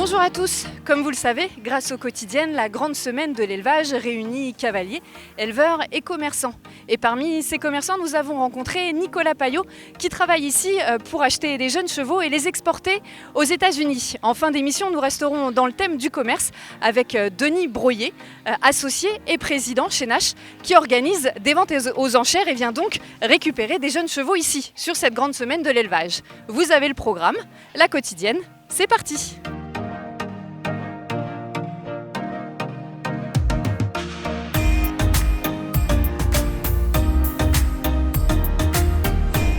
Bonjour à tous. Comme vous le savez, grâce au Quotidienne, la grande semaine de l'élevage réunit cavaliers, éleveurs et commerçants. Et parmi ces commerçants, nous avons rencontré Nicolas Payot qui travaille ici pour acheter des jeunes chevaux et les exporter aux États-Unis. En fin d'émission, nous resterons dans le thème du commerce avec Denis Broyer, associé et président chez Nash, qui organise des ventes aux enchères et vient donc récupérer des jeunes chevaux ici, sur cette grande semaine de l'élevage. Vous avez le programme, la Quotidienne, c'est parti!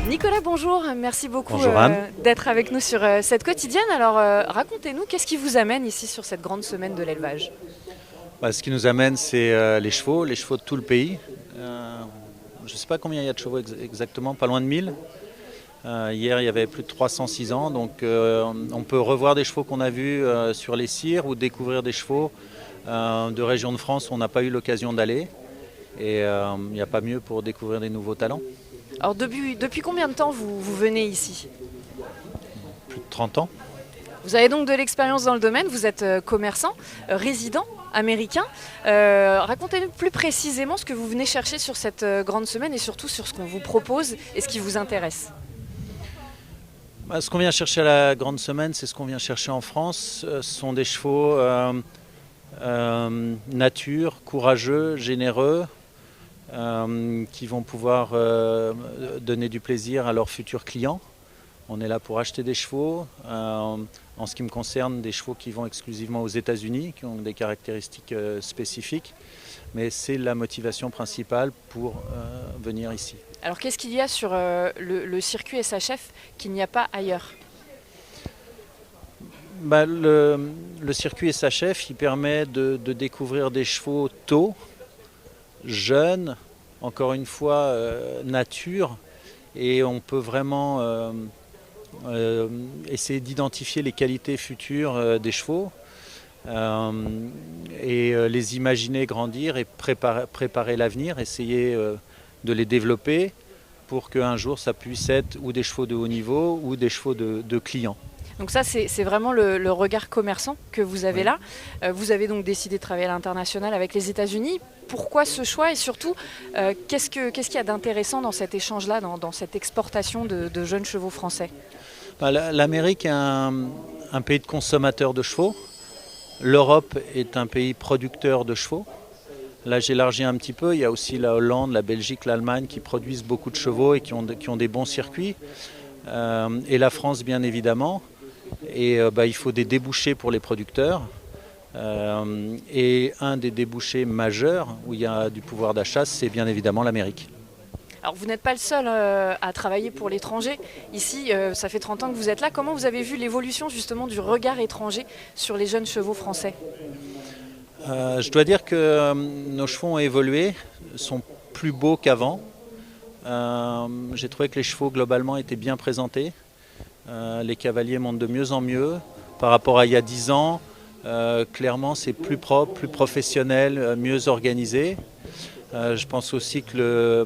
Nicolas, bonjour, merci beaucoup d'être avec nous sur cette Quotidienne. Alors racontez-nous, qu'est-ce qui vous amène ici sur cette grande semaine de l'élevage ? Ce qui nous amène, c'est les chevaux de tout le pays. Je ne sais pas combien il y a de chevaux exactement, pas loin de 1000. Hier, il y avait plus de 306 ans, donc on peut revoir des chevaux qu'on a vus sur les cires ou découvrir des chevaux de régions de France où on n'a pas eu l'occasion d'aller. Et il n'y a pas mieux pour découvrir des nouveaux talents. Alors depuis combien de temps vous venez ici ? Plus de 30 ans. Vous avez donc de l'expérience dans le domaine, vous êtes commerçant, résident américain. Racontez-nous plus précisément ce que vous venez chercher sur cette grande semaine et surtout sur ce qu'on vous propose et ce qui vous intéresse. Ce qu'on vient chercher à la grande semaine, c'est ce qu'on vient chercher en France. Ce sont des chevaux nature, courageux, généreux, qui vont pouvoir donner du plaisir à leurs futurs clients. On est là pour acheter des chevaux. En ce qui me concerne, des chevaux qui vont exclusivement aux États-Unis, qui ont des caractéristiques spécifiques. Mais c'est la motivation principale pour venir ici. Alors qu'est-ce qu'il y a sur le circuit SHF qu'il n'y a pas ailleurs ? Le circuit SHF, il permet de découvrir des chevaux tôt, jeunes, encore une fois nature, et on peut vraiment essayer d'identifier les qualités futures des chevaux et les imaginer grandir et préparer l'avenir, essayer de les développer pour qu'un jour ça puisse être ou des chevaux de haut niveau ou des chevaux de clients. Donc ça, c'est vraiment le regard commerçant que vous avez là. Vous avez donc décidé de travailler à l'international avec les États-Unis. Pourquoi ce choix et surtout, qu'est-ce qu'il y a d'intéressant dans cet échange-là, dans cette exportation de jeunes chevaux français ? L'Amérique est un pays de consommateurs de chevaux. L'Europe est un pays producteur de chevaux. Là, j'élargis un petit peu. Il y a aussi la Hollande, la Belgique, l'Allemagne qui produisent beaucoup de chevaux et qui ont des bons circuits. Et la France, bien évidemment. Et il faut des débouchés pour les producteurs. Et un des débouchés majeurs où il y a du pouvoir d'achat, c'est bien évidemment l'Amérique. Alors vous n'êtes pas le seul à travailler pour l'étranger. Ici, ça fait 30 ans que vous êtes là. Comment vous avez vu l'évolution justement du regard étranger sur les jeunes chevaux français ? Je dois dire que nos chevaux ont évolué, sont plus beaux qu'avant. J'ai trouvé que les chevaux globalement étaient bien présentés. Les cavaliers montent de mieux en mieux. Par rapport à il y a 10 ans, clairement c'est plus propre, plus professionnel, mieux organisé. Je pense aussi que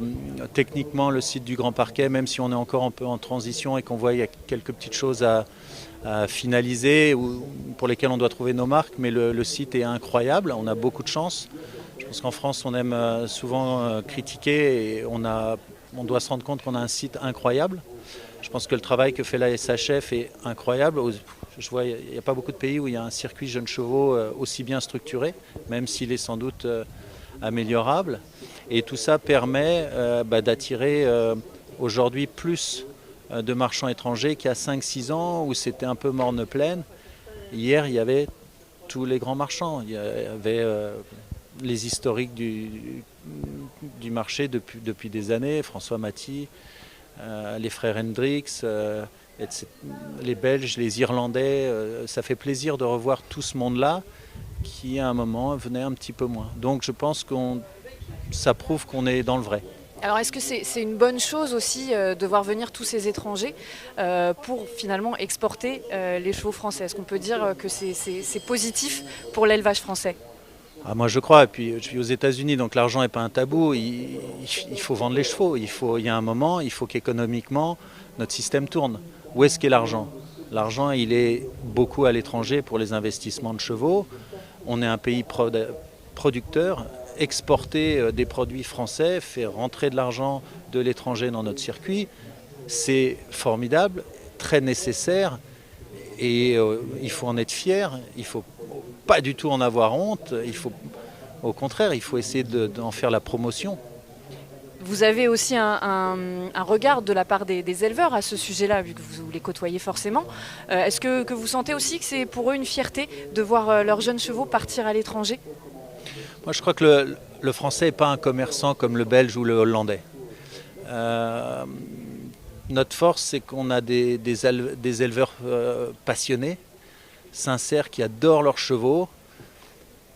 techniquement le site du Grand Parquet, même si on est encore un peu en transition et qu'on voit qu'il y a quelques petites choses à finaliser ou pour lesquelles on doit trouver nos marques, mais le site est incroyable, on a beaucoup de chance. Je pense qu'en France on aime souvent critiquer et on doit se rendre compte qu'on a un site incroyable. Je pense que le travail que fait la SHF est incroyable. Je vois, il n'y a pas beaucoup de pays où il y a un circuit jeunes chevaux aussi bien structuré, même s'il est sans doute améliorable. Et tout ça permet d'attirer aujourd'hui plus de marchands étrangers qu'il y a 5-6 ans où c'était un peu morne pleine. Hier, il y avait tous les grands marchands. Il y avait les historiques du marché depuis des années, François Maty, les frères Hendrix, les Belges, les Irlandais. Ça fait plaisir de revoir tout ce monde-là qui, à un moment, venait un petit peu moins. Donc je pense que ça prouve qu'on est dans le vrai. Alors est-ce que c'est une bonne chose aussi de voir venir tous ces étrangers pour finalement exporter les chevaux français ? Est-ce qu'on peut dire que c'est positif pour l'élevage français ? Moi je crois, et puis je vis aux États-Unis, donc l'argent n'est pas un tabou, il faut vendre les chevaux, il y a un moment, il faut qu'économiquement notre système tourne. Où est-ce qu'est l'argent ? L'argent, il est beaucoup à l'étranger pour les investissements de chevaux. On est un pays producteur. Exporter des produits français, faire rentrer de l'argent de l'étranger dans notre circuit, c'est formidable, très nécessaire et il faut en être fier. Il ne faut pas du tout en avoir honte. Au contraire, il faut essayer d'en faire la promotion. Vous avez aussi un regard de la part des éleveurs à ce sujet-là, vu que vous les côtoyez forcément. Est-ce que vous sentez aussi que c'est pour eux une fierté de voir leurs jeunes chevaux partir à l'étranger ? Moi, je crois que le français n'est pas un commerçant comme le belge ou le hollandais. Notre force, c'est qu'on a des éleveurs passionnés, sincères, qui adorent leurs chevaux.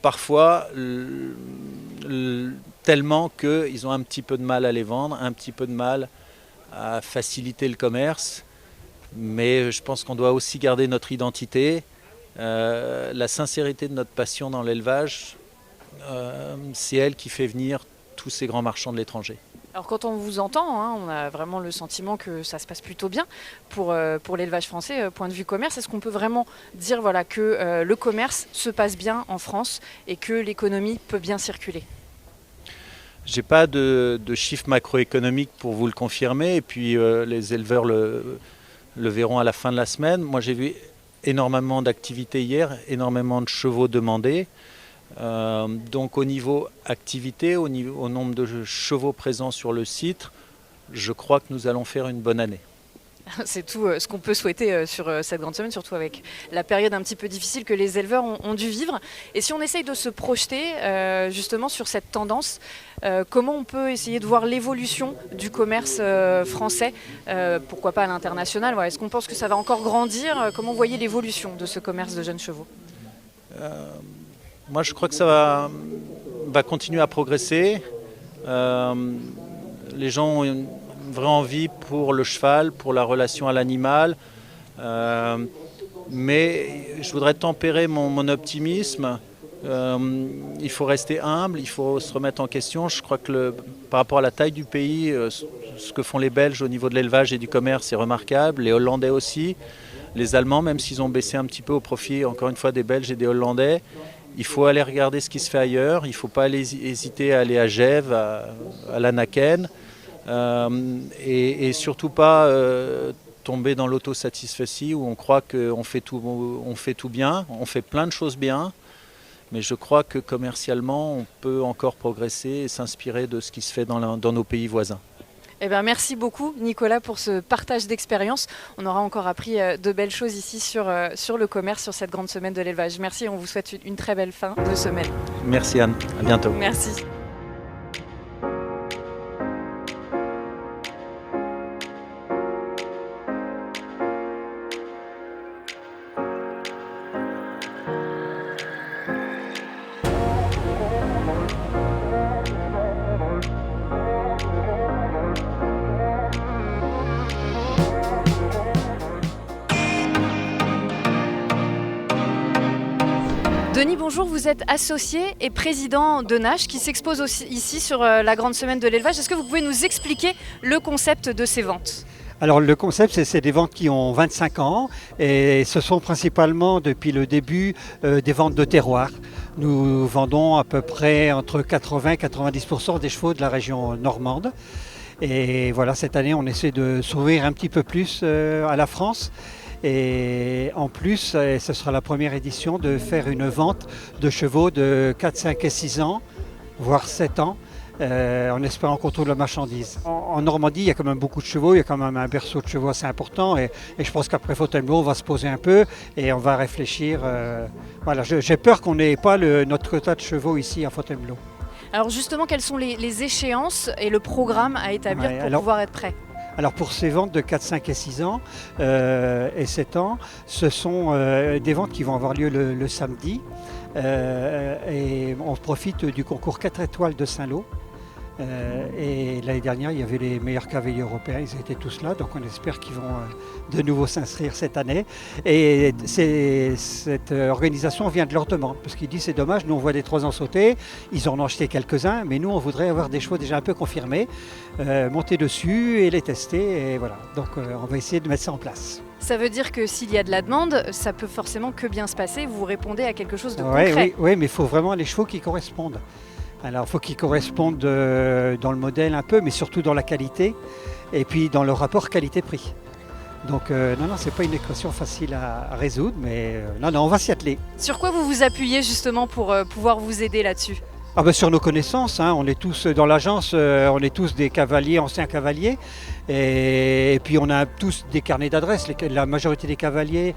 Parfois, tellement qu'ils ont un petit peu de mal à les vendre, un petit peu de mal à faciliter le commerce. Mais je pense qu'on doit aussi garder notre identité, la sincérité de notre passion dans l'élevage. C'est elle qui fait venir tous ces grands marchands de l'étranger. Alors quand on vous entend, hein, on a vraiment le sentiment que ça se passe plutôt bien pour l'élevage français, point de vue commerce. Est-ce qu'on peut vraiment dire voilà, que le commerce se passe bien en France et que l'économie peut bien circuler ? Je n'ai pas de chiffres macroéconomiques pour vous le confirmer, et puis les éleveurs le verront à la fin de la semaine. Moi j'ai vu énormément d'activités hier, énormément de chevaux demandés. Donc au niveau activité, au nombre de chevaux présents sur le site, je crois que nous allons faire une bonne année. C'est tout ce qu'on peut souhaiter sur cette grande semaine, surtout avec la période un petit peu difficile que les éleveurs ont dû vivre. Et si on essaye de se projeter justement sur cette tendance, comment on peut essayer de voir l'évolution du commerce français, pourquoi pas à l'international, voilà. Est-ce qu'on pense que ça va encore grandir ? Comment vous voyez l'évolution de ce commerce de jeunes chevaux ? Moi, je crois que ça va continuer à progresser. Les gens ont une vraie envie pour le cheval, pour la relation à l'animal. Mais je voudrais tempérer mon optimisme. Il faut rester humble, il faut se remettre en question. Je crois que par rapport à la taille du pays, ce que font les Belges au niveau de l'élevage et du commerce est remarquable. Les Hollandais aussi. Les Allemands, même s'ils ont baissé un petit peu au profit, encore une fois, des Belges et des Hollandais. Il faut aller regarder ce qui se fait ailleurs. Il ne faut pas hésiter à aller à Gèves, à Lanaken. Et surtout pas tomber dans l'autosatisfaction où on croit qu'on fait tout bien. On fait plein de choses bien. Mais je crois que commercialement, on peut encore progresser et s'inspirer de ce qui se fait dans nos pays voisins. Eh bien, merci beaucoup Nicolas pour ce partage d'expérience. On aura encore appris de belles choses ici sur le commerce, sur cette grande semaine de l'élevage. Merci et on vous souhaite une très belle fin de semaine. Merci Anne, à bientôt. Merci. Denis, bonjour, vous êtes associé et président de Nash qui s'expose aussi ici sur la grande semaine de l'élevage. Est-ce que vous pouvez nous expliquer le concept de ces ventes ? Alors le concept, c'est des ventes qui ont 25 ans et ce sont principalement depuis le début des ventes de terroir. Nous vendons à peu près entre 80 et 90% des chevaux de la région normande. Et voilà, cette année, on essaie de s'ouvrir un petit peu plus à la France. Et en plus, ce sera la première édition de faire une vente de chevaux de 4, 5 et 6 ans, voire 7 ans, en espérant qu'on trouve la marchandise. En Normandie, il y a quand même beaucoup de chevaux, il y a quand même un berceau de chevaux assez important et je pense qu'après Fontainebleau, on va se poser un peu et on va réfléchir. Voilà, j'ai peur qu'on n'ait pas notre quota de chevaux ici à Fontainebleau. Alors justement, quelles sont les échéances et le programme à établir pour pouvoir être prêt ? Alors pour ces ventes de 4, 5 et 6 ans et 7 ans, ce sont des ventes qui vont avoir lieu le samedi et on profite du concours 4 étoiles de Saint-Lô Et l'année dernière, il y avait les meilleurs cavaliers européens, ils étaient tous là, donc on espère qu'ils vont de nouveau s'inscrire cette année. Et cette organisation vient de leur demande, parce qu'ils disent c'est dommage, nous on voit des 3 ans sauter, ils en ont acheté quelques-uns, mais nous on voudrait avoir des chevaux déjà un peu confirmés, monter dessus et les tester, et voilà. Donc on va essayer de mettre ça en place. Ça veut dire que s'il y a de la demande, ça peut forcément que bien se passer, vous répondez à quelque chose de concret. Oui, mais il faut vraiment les chevaux qui correspondent. Alors il faut qu'ils correspondent dans le modèle un peu, mais surtout dans la qualité, et puis dans le rapport qualité-prix. Donc non, c'est pas une équation facile à résoudre, mais non, on va s'y atteler. Sur quoi vous vous appuyez justement pour pouvoir vous aider là-dessus ? Sur nos connaissances, on est tous dans l'agence, on est tous des cavaliers, anciens cavaliers, et puis on a tous des carnets d'adresses. La majorité des cavaliers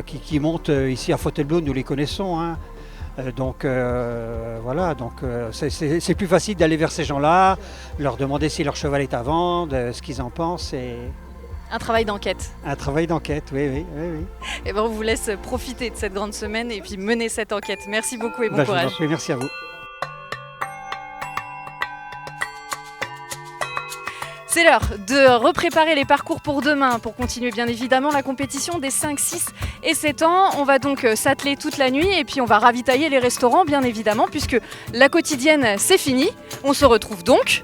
qui montent ici à Fontainebleau, nous les connaissons. Donc voilà, c'est plus facile d'aller vers ces gens-là, leur demander si leur cheval est à vendre, ce qu'ils en pensent. Un travail d'enquête. Un travail d'enquête, oui. Et on vous laisse profiter de cette grande semaine et puis mener cette enquête. Merci beaucoup et bon courage. Merci à vous. C'est l'heure de repréparer les parcours pour demain, pour continuer bien évidemment la compétition des 5, 6 et 7 ans. On va donc s'atteler toute la nuit et puis on va ravitailler les restaurants bien évidemment puisque la quotidienne c'est fini. On se retrouve donc